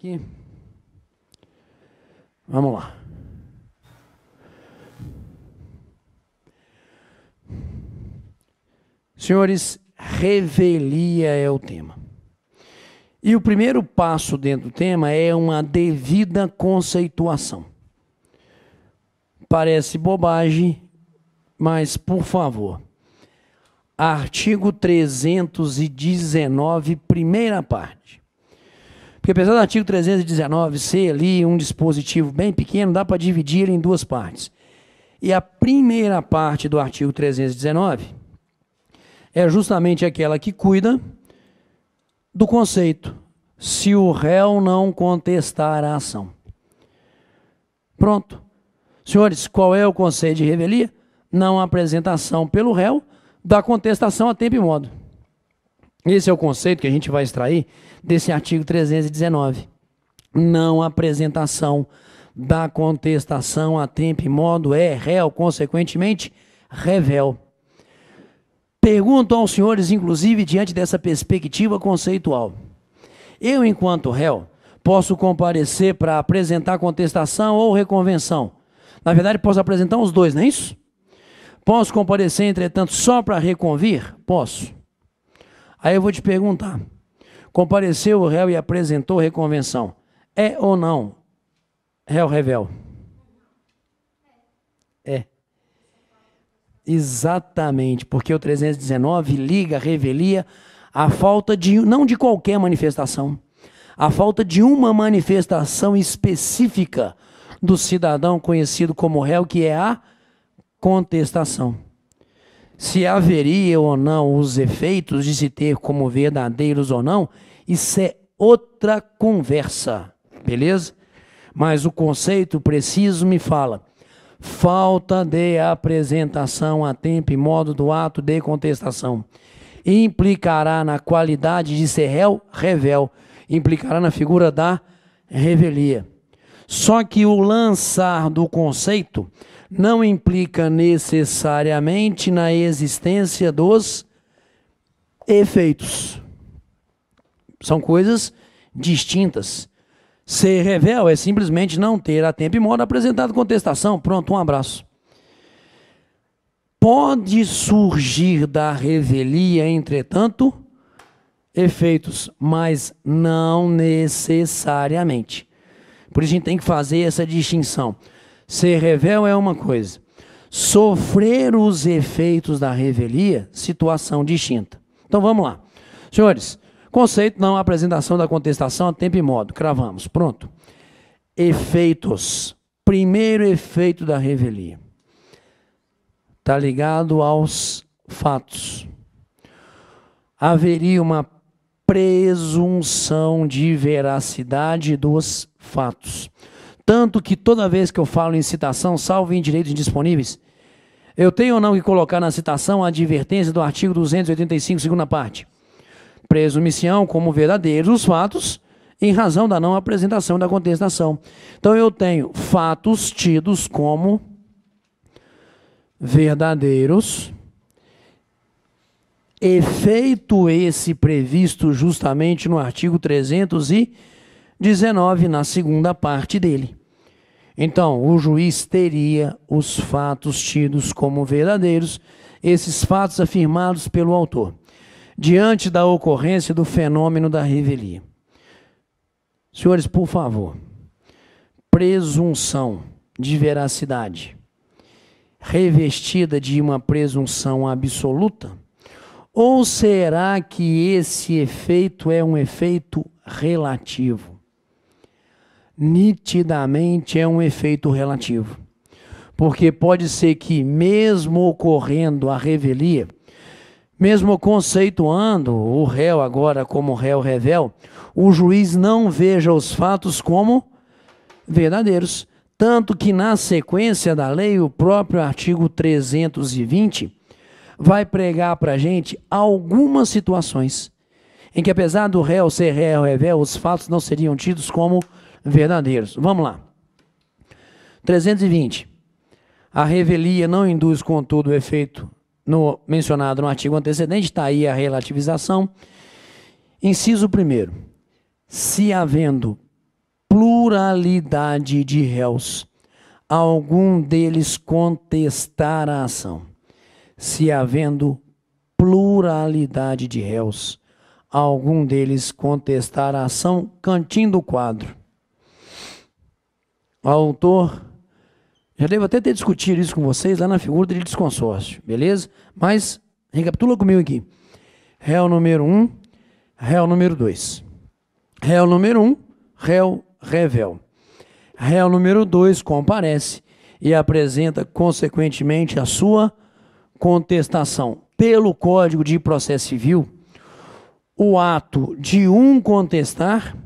aqui. Vamos lá. Senhores, revelia é o tema. E o primeiro passo dentro do tema é uma devida conceituação. Parece bobagem, mas por favor. Artigo 319, primeira parte. Porque apesar do artigo 319 ser ali um dispositivo bem pequeno, dá para dividir ele em duas partes. E a primeira parte do artigo 319 é justamente aquela que cuida do conceito, se o réu não contestar a ação. Pronto. Senhores, qual é o conceito de revelia? Não apresentação pelo réu da contestação a tempo e modo. Esse é o conceito que a gente vai extrair desse artigo 319. Não apresentação da contestação a tempo e modo é réu, consequentemente, revel. Pergunto aos senhores, inclusive, diante dessa perspectiva conceitual. Eu, enquanto réu, posso comparecer para apresentar contestação ou reconvenção? Na verdade, posso apresentar os dois, não é isso? Posso comparecer, entretanto, só para reconvir? Posso. Aí eu vou te perguntar. Compareceu o réu e apresentou reconvenção. É ou não réu revel? É. Exatamente, porque o 319 liga a revelia à falta de, não de qualquer manifestação, a falta de uma manifestação específica do cidadão conhecido como réu, que é a contestação. Se haveria ou não os efeitos de se ter como verdadeiros ou não, isso é outra conversa, beleza? Mas o conceito preciso me fala: falta de apresentação a tempo e modo do ato de contestação implicará na qualidade de ser réu, revel, implicará na figura da revelia. Só que o lançar do conceito não implica necessariamente na existência dos efeitos. São coisas distintas. Ser revel é simplesmente não ter a tempo e modo apresentado contestação. Pronto, um abraço. Pode surgir da revelia, entretanto, efeitos, mas não necessariamente. Por isso a gente tem que fazer essa distinção. Ser revel é uma coisa. Sofrer os efeitos da revelia, situação distinta. Então vamos lá. Senhores, conceito não apresentação da contestação a tempo e modo. Cravamos. Pronto. Efeitos. Primeiro efeito da revelia. Está ligado aos fatos. Haveria uma presunção de veracidade dos fatos. Tanto que toda vez que eu falo em citação, salvo em direitos indisponíveis, eu tenho ou não que colocar na citação a advertência do artigo 285, segunda parte. Presumição como verdadeiros os fatos em razão da não apresentação da contestação. Então eu tenho fatos tidos como verdadeiros, efeito esse previsto justamente no artigo 319, na segunda parte dele. Então, o juiz teria os fatos tidos como verdadeiros, esses fatos afirmados pelo autor, diante da ocorrência do fenômeno da revelia. Senhores, por favor, presunção de veracidade revestida de uma presunção absoluta? Ou será que esse efeito é um efeito relativo? Nitidamente é um efeito relativo. Porque pode ser que, mesmo ocorrendo a revelia, mesmo conceituando o réu agora como réu revel, o juiz não veja os fatos como verdadeiros. Tanto que na sequência da lei, o próprio artigo 320 vai pregar para a gente algumas situações em que, apesar do réu ser réu revel, os fatos não seriam tidos como verdadeiros. Vamos lá. 320. A revelia não induz, contudo, o efeito mencionado no artigo antecedente, está aí a relativização. Inciso 1º. Se havendo pluralidade de réus, algum deles contestar a ação. Se havendo pluralidade de réus, algum deles contestar a ação, cantinho do quadro. O autor, já devo até ter discutido isso com vocês lá na figura de litisconsórcio, beleza? Mas, recapitula comigo aqui. Réu número 1, réu número 2. Réu número 1, réu revel. Réu número 2 comparece e apresenta, consequentemente, a sua contestação. Pelo Código de Processo Civil, o ato de um contestar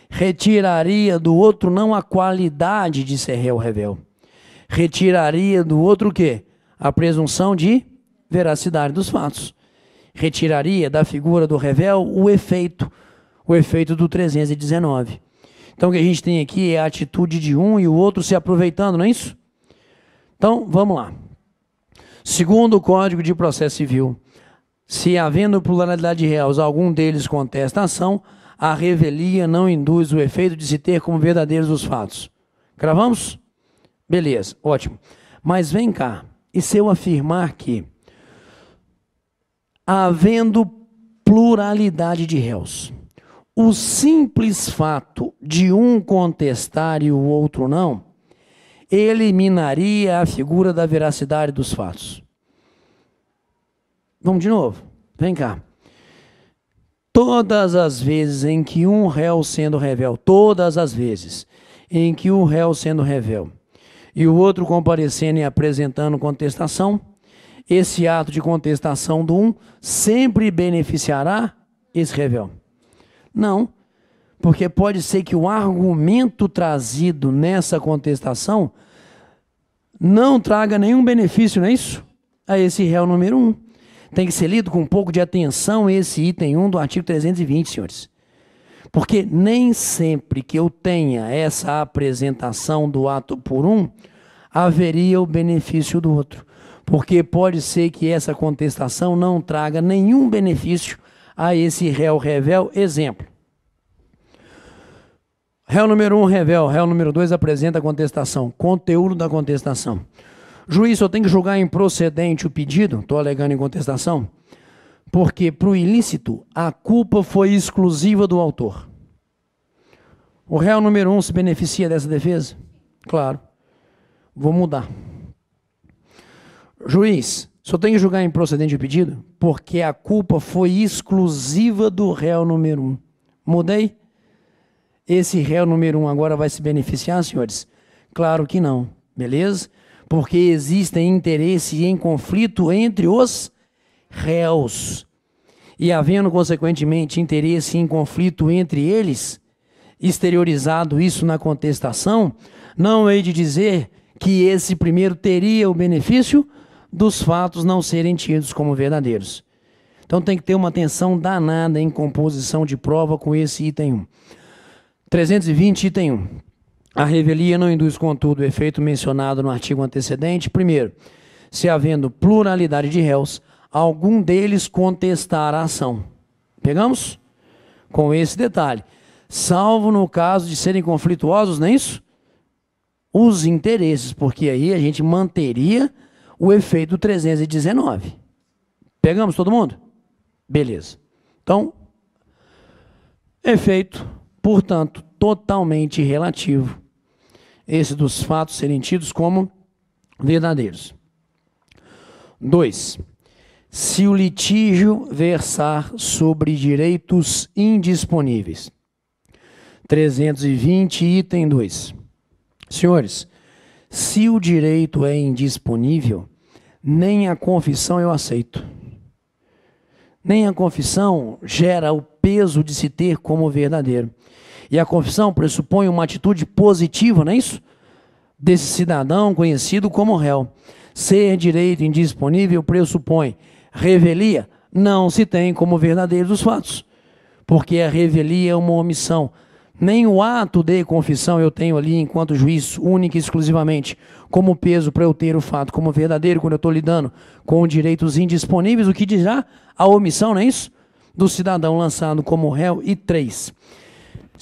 retiraria do outro não a qualidade de ser réu revel. Retiraria do outro o quê? A presunção de veracidade dos fatos. Retiraria da figura do revel o efeito do 319. Então, o que a gente tem aqui é a atitude de um e o outro se aproveitando, não é isso? Então, vamos lá. Segundo o Código de Processo Civil, se havendo pluralidade de réus, algum deles contesta a ação, a revelia não induz o efeito de se ter como verdadeiros os fatos. Cravamos? Beleza, ótimo. Mas vem cá, e se eu afirmar que, havendo pluralidade de réus, o simples fato de um contestar e o outro não, eliminaria a figura da veracidade dos fatos. Vamos de novo, vem cá. Todas as vezes em que um réu sendo revel, todas as vezes em que um réu sendo revel e o outro comparecendo e apresentando contestação, esse ato de contestação do um sempre beneficiará esse revel? Não, porque pode ser que o argumento trazido nessa contestação não traga nenhum benefício, não é isso? A esse réu número 1. Tem que ser lido com um pouco de atenção esse item 1 do artigo 320, senhores. Porque nem sempre que eu tenha essa apresentação do ato por um, haveria o benefício do outro. Porque pode ser que essa contestação não traga nenhum benefício a esse réu revel. Exemplo. Réu número 1, revel. Réu número 2 apresenta a contestação. Conteúdo da contestação. Juiz, eu tenho que julgar improcedente o pedido, estou alegando em contestação, porque para o ilícito a culpa foi exclusiva do autor. O réu número 1 se beneficia dessa defesa? Claro. Vou mudar. Juiz, só tenho que julgar improcedente o pedido, porque a culpa foi exclusiva do réu número 1. Mudei? Esse réu número 1 agora vai se beneficiar, senhores? Claro que não, beleza? Porque existem interesse em conflito entre os réus. E havendo, consequentemente, interesse em conflito entre eles, exteriorizado isso na contestação, não hei de dizer que esse primeiro teria o benefício dos fatos não serem tidos como verdadeiros. Então tem que ter uma atenção danada em composição de prova com esse item 1. 320, item 1. A revelia não induz, contudo, o efeito mencionado no artigo antecedente. Primeiro, se havendo pluralidade de réus, algum deles contestar a ação. Pegamos? Com esse detalhe. Salvo no caso de serem conflituosos, não é isso? Os interesses, porque aí a gente manteria o efeito 319. Pegamos todo mundo? Beleza. Então, efeito, portanto, totalmente relativo. Esse dos fatos serem tidos como verdadeiros. 2. Se o litígio versar sobre direitos indisponíveis. 320, item 2. Senhores, se o direito é indisponível, nem a confissão eu aceito. Nem a confissão gera o peso de se ter como verdadeiro. E a confissão pressupõe uma atitude positiva, não é isso? Desse cidadão conhecido como réu. Ser direito indisponível pressupõe revelia, não se tem como verdadeiro dos fatos. Porque a revelia é uma omissão. Nem o ato de confissão eu tenho ali, enquanto juiz, única e exclusivamente, como peso para eu ter o fato como verdadeiro, quando eu estou lidando com direitos indisponíveis, o que dirá a omissão, não é isso? Do cidadão lançado como réu. E 3.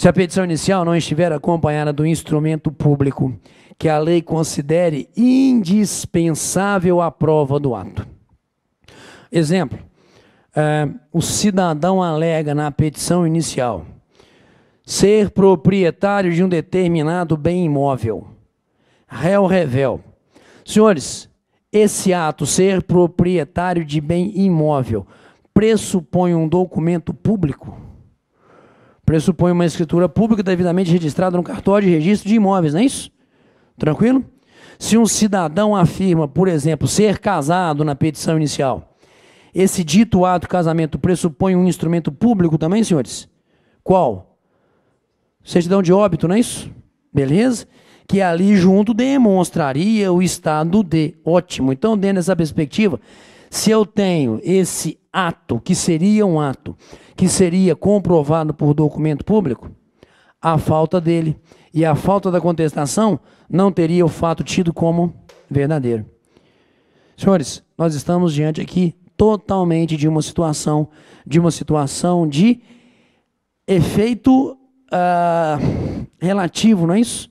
Se a petição inicial não estiver acompanhada do instrumento público que a lei considere indispensável à prova do ato. Exemplo, o cidadão alega na petição inicial ser proprietário de um determinado bem imóvel. Réu revel. Senhores, esse ato, ser proprietário de bem imóvel, pressupõe um documento público? Pressupõe uma escritura pública devidamente registrada no cartório de registro de imóveis, não é isso? Tranquilo? Se um cidadão afirma, por exemplo, ser casado na petição inicial, esse dito ato de casamento pressupõe um instrumento público também, senhores? Qual? Certidão de óbito, não é isso? Beleza? Que ali junto demonstraria o estado de. Ótimo. Então, dentro dessa perspectiva, se eu tenho esse ato, que seria um ato, que seria comprovado por documento público, a falta dele e a falta da contestação não teria o fato tido como verdadeiro. Senhores, nós estamos diante aqui totalmente de uma situação de efeito relativo, não é isso?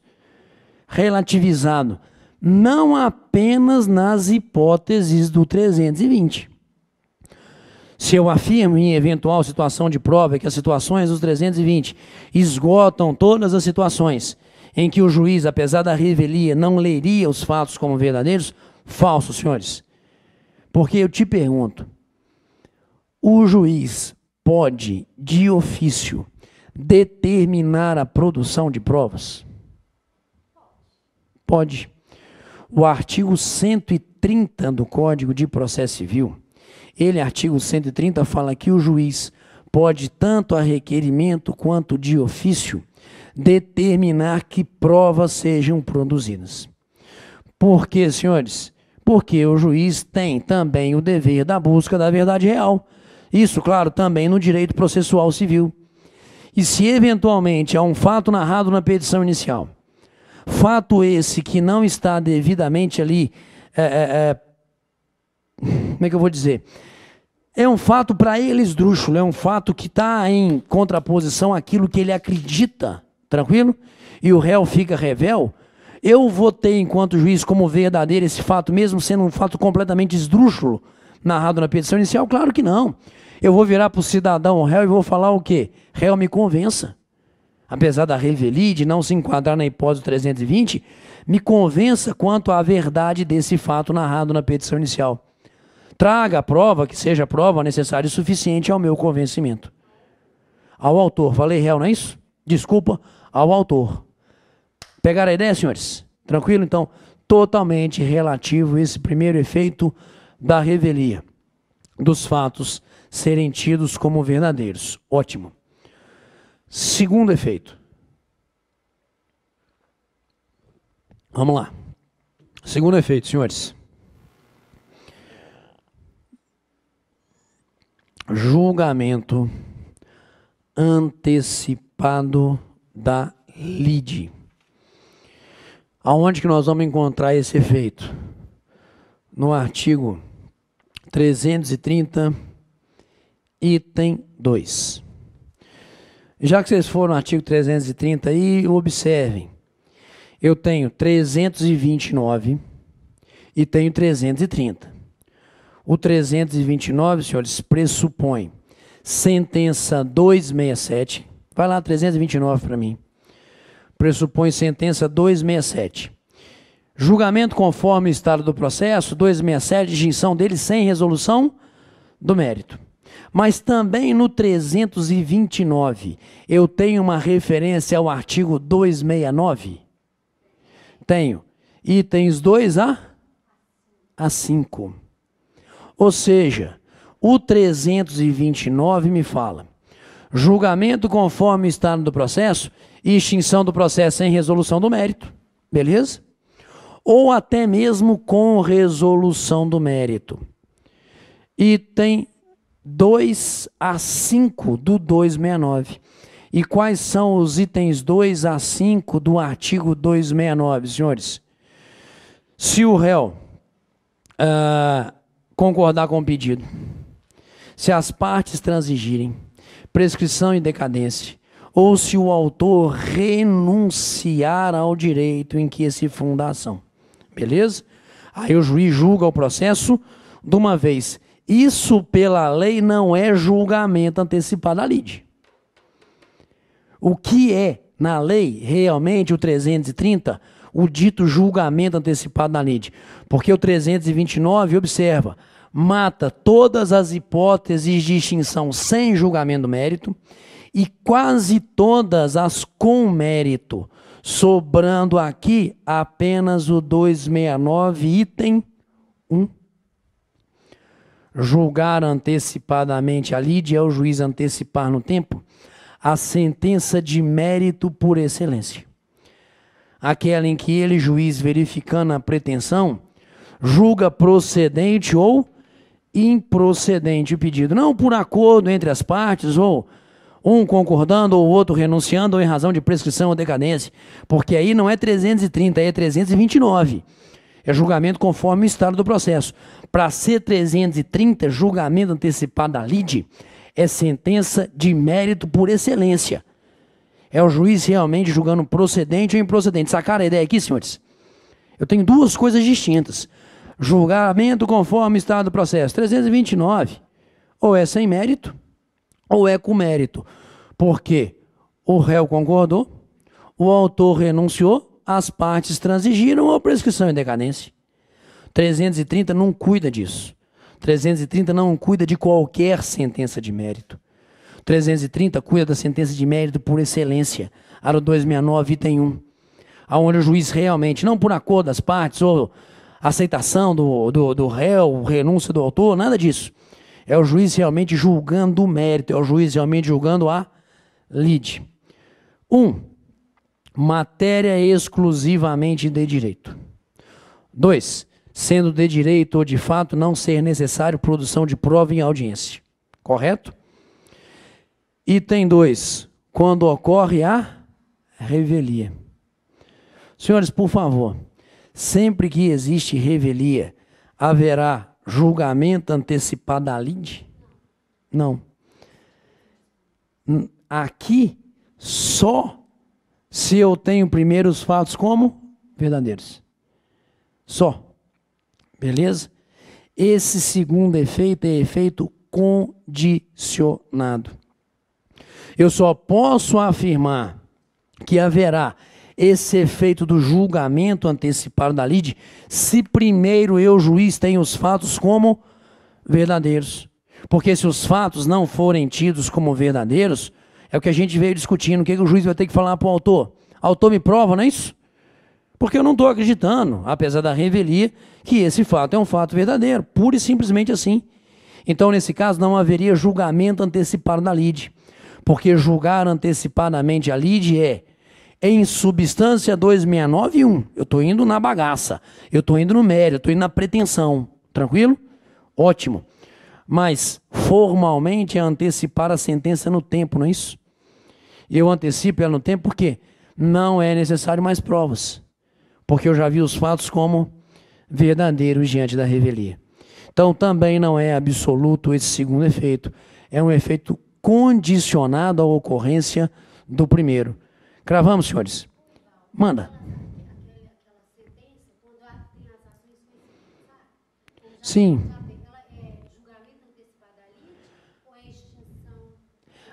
Relativizado. Não apenas nas hipóteses do 320. Se eu afirmo em eventual situação de prova que as situações dos 320 esgotam todas as situações em que o juiz, apesar da revelia, não leria os fatos como verdadeiros, falso, senhores. Porque eu te pergunto, o juiz pode, de ofício, determinar a produção de provas? Pode. O artigo 130 do Código de Processo Civil, artigo 130, fala que o juiz pode, tanto a requerimento quanto de ofício, determinar que provas sejam produzidas. Por quê, senhores? Porque o juiz tem também o dever da busca da verdade real. Isso, claro, também no direito processual civil. E se eventualmente há um fato narrado na petição inicial, fato esse que não está devidamente ali, como é que eu vou dizer? É um fato para ele esdrúxulo, é um fato que está em contraposição àquilo que ele acredita, tranquilo? E o réu fica revel. Eu vou ter, enquanto juiz, como verdadeiro esse fato, mesmo sendo um fato completamente esdrúxulo, narrado na petição inicial? Claro que não. Eu vou virar para o cidadão réu e vou falar o quê? Réu, me convença. Apesar da revelia de não se enquadrar na hipótese 320, me convença quanto à verdade desse fato narrado na petição inicial. Traga a prova, que seja a prova necessária e suficiente ao meu convencimento. Ao autor, falei réu, não é isso? Desculpa, ao autor. Pegaram a ideia, senhores? Tranquilo? Então, totalmente relativo esse primeiro efeito da revelia, dos fatos serem tidos como verdadeiros. Ótimo. Segundo efeito. Vamos lá. Segundo efeito, senhores. Julgamento antecipado da lide. Aonde que nós vamos encontrar esse efeito? No artigo 330, item 2. Já que vocês foram no artigo 330 aí, observem. Eu tenho 329 e tenho 330. O 329, senhores, pressupõe sentença 267. Vai lá, 329 para mim. Pressupõe sentença 267. Julgamento conforme o estado do processo, 267, extinção dele sem resolução do mérito. Mas também no 329, eu tenho uma referência ao artigo 269. Tenho itens 2 a 5. Ou seja, o 329 me fala julgamento conforme o estado do processo e extinção do processo sem resolução do mérito. Beleza? Ou até mesmo com resolução do mérito. Item 2 a 5 do 269. E quais são os itens 2 a 5 do artigo 269, senhores? Se o réu concordar com o pedido, se as partes transigirem, prescrição e decadência, ou se o autor renunciar ao direito em que se funda a ação. Beleza? Aí o juiz julga o processo de uma vez. Isso, pela lei, não é julgamento antecipado da lide. O que é, na lei, realmente o 330, o dito julgamento antecipado da lide? Porque o 329, observa, mata todas as hipóteses de extinção sem julgamento do mérito e quase todas as com mérito, sobrando aqui apenas o 269, item 1. Julgar antecipadamente a lide é o juiz antecipar no tempo a sentença de mérito por excelência. Aquela em que ele, juiz, verificando a pretensão, julga procedente ou improcedente o pedido, não por acordo entre as partes, ou um concordando ou o outro renunciando, ou em razão de prescrição ou decadência, porque aí não é 330, aí é 329. É julgamento conforme o estado do processo. Para ser 330, julgamento antecipado da lide, é sentença de mérito por excelência. É o juiz realmente julgando procedente ou improcedente. Sacaram a ideia aqui, senhores? Eu tenho duas coisas distintas. Julgamento conforme o estado do processo. 329, ou é sem mérito, ou é com mérito. Porque o réu concordou, o autor renunciou, as partes transigiram ou prescrição e decadência. 330 não cuida disso. 330 não cuida de qualquer sentença de mérito. 330 cuida da sentença de mérito por excelência. Aro 269, item 1. Onde o juiz realmente, não por acordo das partes, ou aceitação do réu, renúncia do autor, nada disso. É o juiz realmente julgando o mérito, é o juiz realmente julgando a lide. 1. Matéria exclusivamente de direito. 2. Sendo de direito ou de fato não ser necessário produção de prova em audiência. Correto? Item 2. Quando ocorre a revelia. Senhores, por favor, sempre que existe revelia, haverá julgamento antecipado da lide? Não. Aqui, só se eu tenho primeiro os fatos como verdadeiros. Só. Beleza? Esse segundo efeito é efeito condicionado. Eu só posso afirmar que haverá esse efeito do julgamento antecipado da lide se primeiro eu, juiz, tenho os fatos como verdadeiros. Porque se os fatos não forem tidos como verdadeiros, é o que a gente veio discutindo, o que o juiz vai ter que falar para o autor. Autor, me prova, não é isso? Porque eu não estou acreditando, apesar da revelia, que esse fato é um fato verdadeiro, pura e simplesmente assim. Então, nesse caso, não haveria julgamento antecipado da lide, porque julgar antecipadamente a lide é, em substância 269 e 1. Eu estou indo na bagaça, eu estou indo no mérito, eu estou indo na pretensão. Tranquilo? Ótimo. Mas, formalmente, é antecipar a sentença no tempo, não é isso? Eu antecipo ela no tempo porque não é necessário mais provas. Porque eu já vi os fatos como verdadeiros diante da revelia. Então, também não é absoluto esse segundo efeito. É um efeito condicionado à ocorrência do primeiro. Cravamos, senhores? Manda. Sim.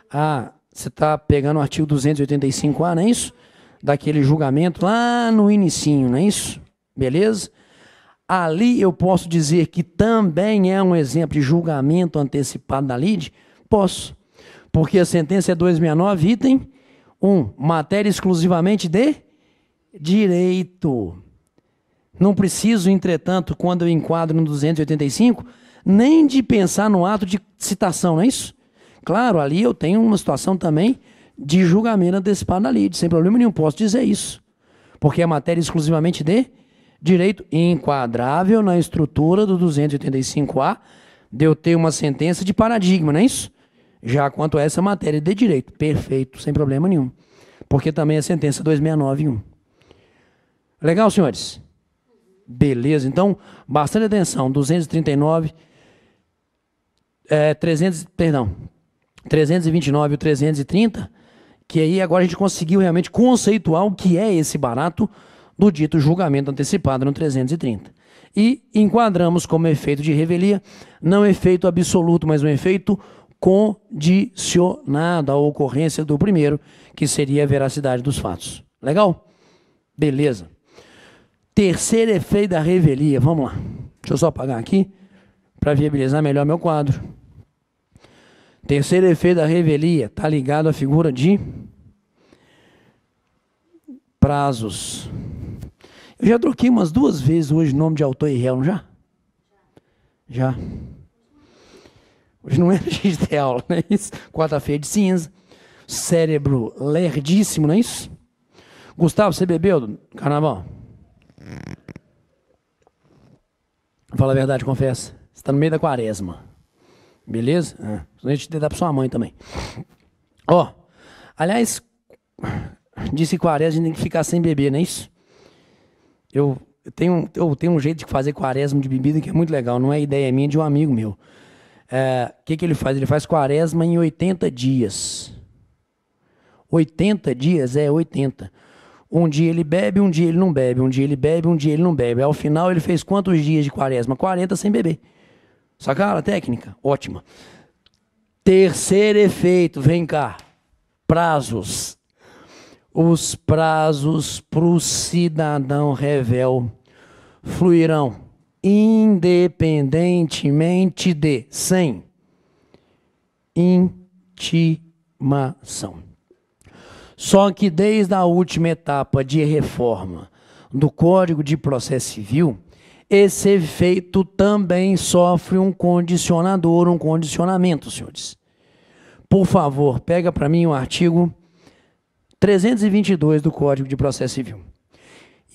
Ah, você está pegando o artigo 285A, não é isso? Daquele julgamento lá no inicinho, não é isso? Beleza? Ali eu posso dizer que também é um exemplo de julgamento antecipado da lide? Posso. Porque a sentença é 269, item 1. Matéria exclusivamente de direito. Não preciso, entretanto, quando eu enquadro no 285, nem de pensar no ato de citação, não é isso? Claro, ali eu tenho uma situação também de julgamento antecipado da lide, sem problema nenhum, posso dizer isso. Porque é matéria exclusivamente de direito enquadrável na estrutura do 285A, de eu ter uma sentença de paradigma, não é isso? Já quanto a essa matéria de direito, perfeito, sem problema nenhum. Porque também é sentença 269-1. Legal, senhores? Beleza, então, bastante atenção, 239, 329 e o 330, Que aí agora a gente conseguiu realmente conceituar o que é esse barato do dito julgamento antecipado no 330. E enquadramos como efeito de revelia, não efeito absoluto, mas um efeito condicionado à ocorrência do primeiro, que seria a veracidade dos fatos. Legal? Beleza. Terceiro efeito da revelia, vamos lá. Deixa eu só apagar aqui, para viabilizar melhor meu quadro. Terceiro efeito da revelia, está ligado à figura de prazos. Eu já troquei umas 2 vezes hoje o nome de autor e réu, não já? Já. Hoje não é dia de ter aula, não é isso? Quarta-feira de cinza. Cérebro lerdíssimo, não é isso? Gustavo, você bebeu do carnaval? Fala a verdade, confessa. Você está no meio da quaresma. Beleza? A gente dá para sua mãe também. Ó, aliás, disse quaresma, a gente tem que ficar sem beber, não é isso? Eu tenho um jeito de fazer quaresma de bebida que é muito legal. Não é ideia minha, é de um amigo meu. O que ele faz? Ele faz quaresma em 80 dias. 80 dias é 80. Um dia ele bebe, um dia ele não bebe. Um dia ele bebe, um dia ele não bebe. Ao final ele fez quantos dias de quaresma? 40 sem beber. Sacaram a técnica? Ótima. Terceiro efeito, vem cá. Prazos. Os prazos para o cidadão revel fluirão independentemente de, sem intimação. Só que desde a última etapa de reforma do Código de Processo Civil, esse efeito também sofre um condicionador, um condicionamento, senhores. Por favor, pega para mim o artigo 322 do Código de Processo Civil.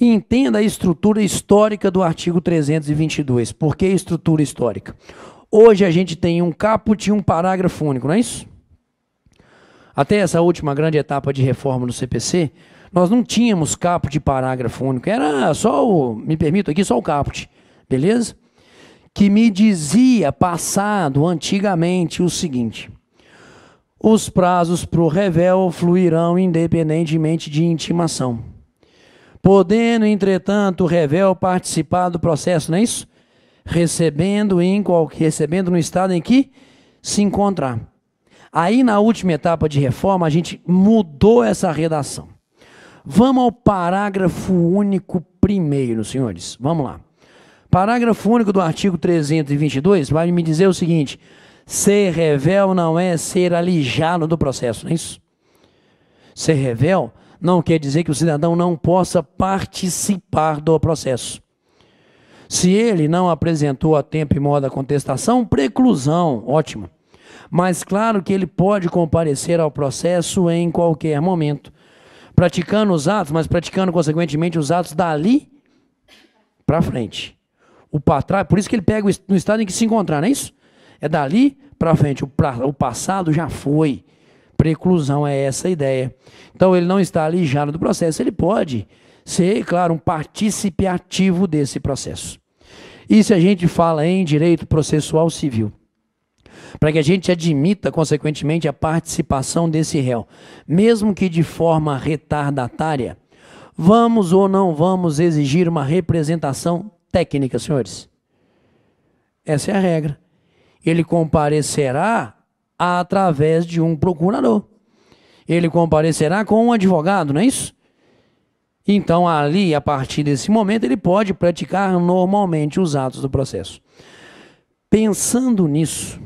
E entenda a estrutura histórica do artigo 322. Por que estrutura histórica? Hoje a gente tem um caput e um parágrafo único, não é isso? Até essa última grande etapa de reforma do CPC, nós não tínhamos caput e parágrafo único, era só o, me permito aqui, só o caput, beleza? Que me dizia, passado, antigamente, o seguinte: os prazos para o revel fluirão independentemente de intimação, podendo, entretanto, o revel participar do processo, não é isso? Recebendo no estado em que se encontrar. Aí, na última etapa de reforma, a gente mudou essa redação. Vamos ao parágrafo único primeiro, senhores. Vamos lá. Parágrafo único do artigo 322 vai me dizer o seguinte: ser revel não é ser alijado do processo, não é isso? Ser revel não quer dizer que o cidadão não possa participar do processo. Se ele não apresentou a tempo e modo a contestação, preclusão, ótimo. Mas claro que ele pode comparecer ao processo em qualquer momento, praticando os atos, mas praticando consequentemente os atos dali para frente. O para trás, por isso que ele pega no estado em que se encontrar, não é isso? É dali para frente, o passado já foi. Preclusão é essa a ideia. Então ele não está alijado do processo, ele pode ser, claro, um partícipe ativo desse processo. E se a gente fala em direito processual civil, para que a gente admita, consequentemente, a participação desse réu, mesmo que de forma retardatária, vamos ou não vamos exigir uma representação técnica, senhores? Essa é a regra. Ele comparecerá através de um procurador. Ele comparecerá com um advogado, não é isso? Então, ali, a partir desse momento, ele pode praticar normalmente os atos do processo. Pensando nisso,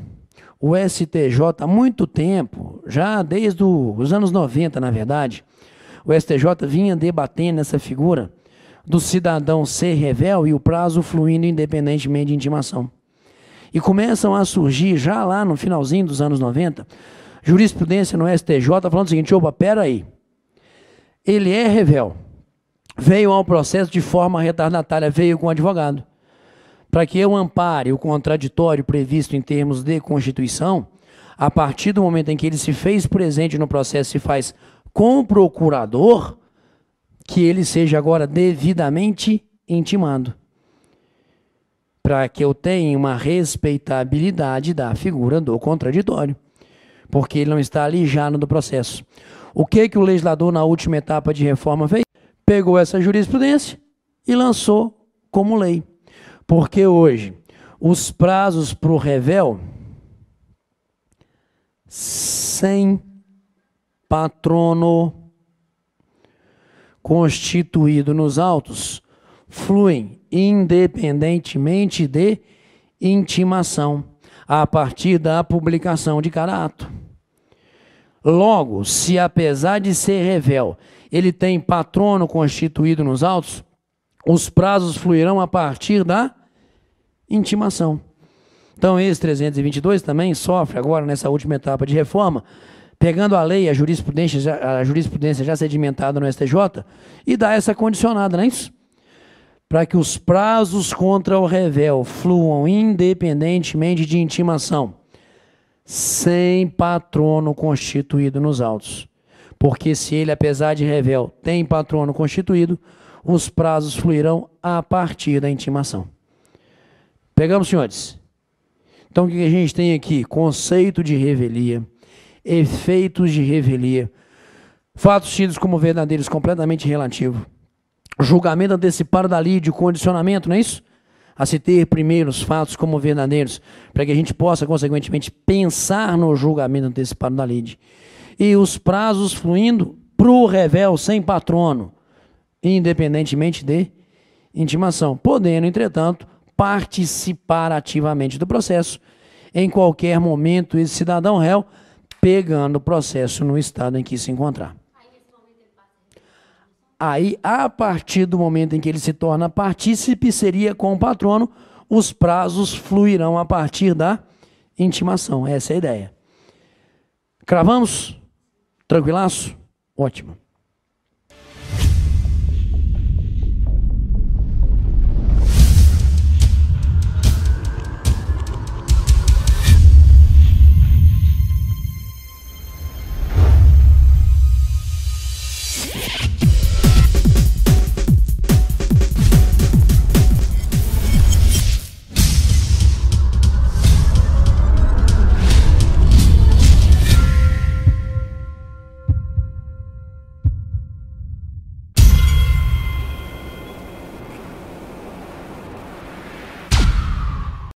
o STJ, há muito tempo, já desde os anos 90, na verdade, o STJ vinha debatendo essa figura do cidadão ser revel e o prazo fluindo independentemente de intimação. E começam a surgir, já lá no finalzinho dos anos 90, jurisprudência no STJ falando o seguinte: opa, pera aí, ele é revel, veio ao processo de forma retardatária, veio com advogado. Para que eu ampare o contraditório previsto em termos de Constituição, a partir do momento em que ele se fez presente no processo, se faz com o procurador, que ele seja agora devidamente intimado, para que eu tenha uma respeitabilidade da figura do contraditório, porque ele não está alijado do processo. O que o legislador, na última etapa de reforma, fez? Pegou essa jurisprudência e lançou como lei. Porque hoje, os prazos para o revel, sem patrono constituído nos autos, fluem independentemente de intimação, a partir da publicação de cada ato. Logo, se apesar de ser revel, ele tem patrono constituído nos autos, os prazos fluirão a partir da intimação. Então, esse 322 também sofre agora, nessa última etapa de reforma, pegando a lei, a jurisprudência já sedimentada no STJ, e dá essa condicionada, não é isso? Para que os prazos contra o revel fluam independentemente de intimação, sem patrono constituído nos autos. Porque se ele, apesar de revel, tem patrono constituído, os prazos fluirão a partir da intimação. Pegamos, senhores? Então, o que a gente tem aqui? Conceito de revelia, efeitos de revelia, fatos tidos como verdadeiros completamente relativo, julgamento antecipado da lide, condicionamento, não é isso? A se ter primeiro os fatos como verdadeiros, para que a gente possa, consequentemente, pensar no julgamento antecipado da lide. E os prazos fluindo para o revel sem patrono, independentemente de intimação, podendo, entretanto, participar ativamente do processo, em qualquer momento esse cidadão réu, pegando o processo no estado em que se encontrar. Aí, a partir do momento em que ele se torna partícipe, seria com o patrono, os prazos fluirão a partir da intimação. Essa é a ideia. Cravamos? Tranquilaço? Ótimo.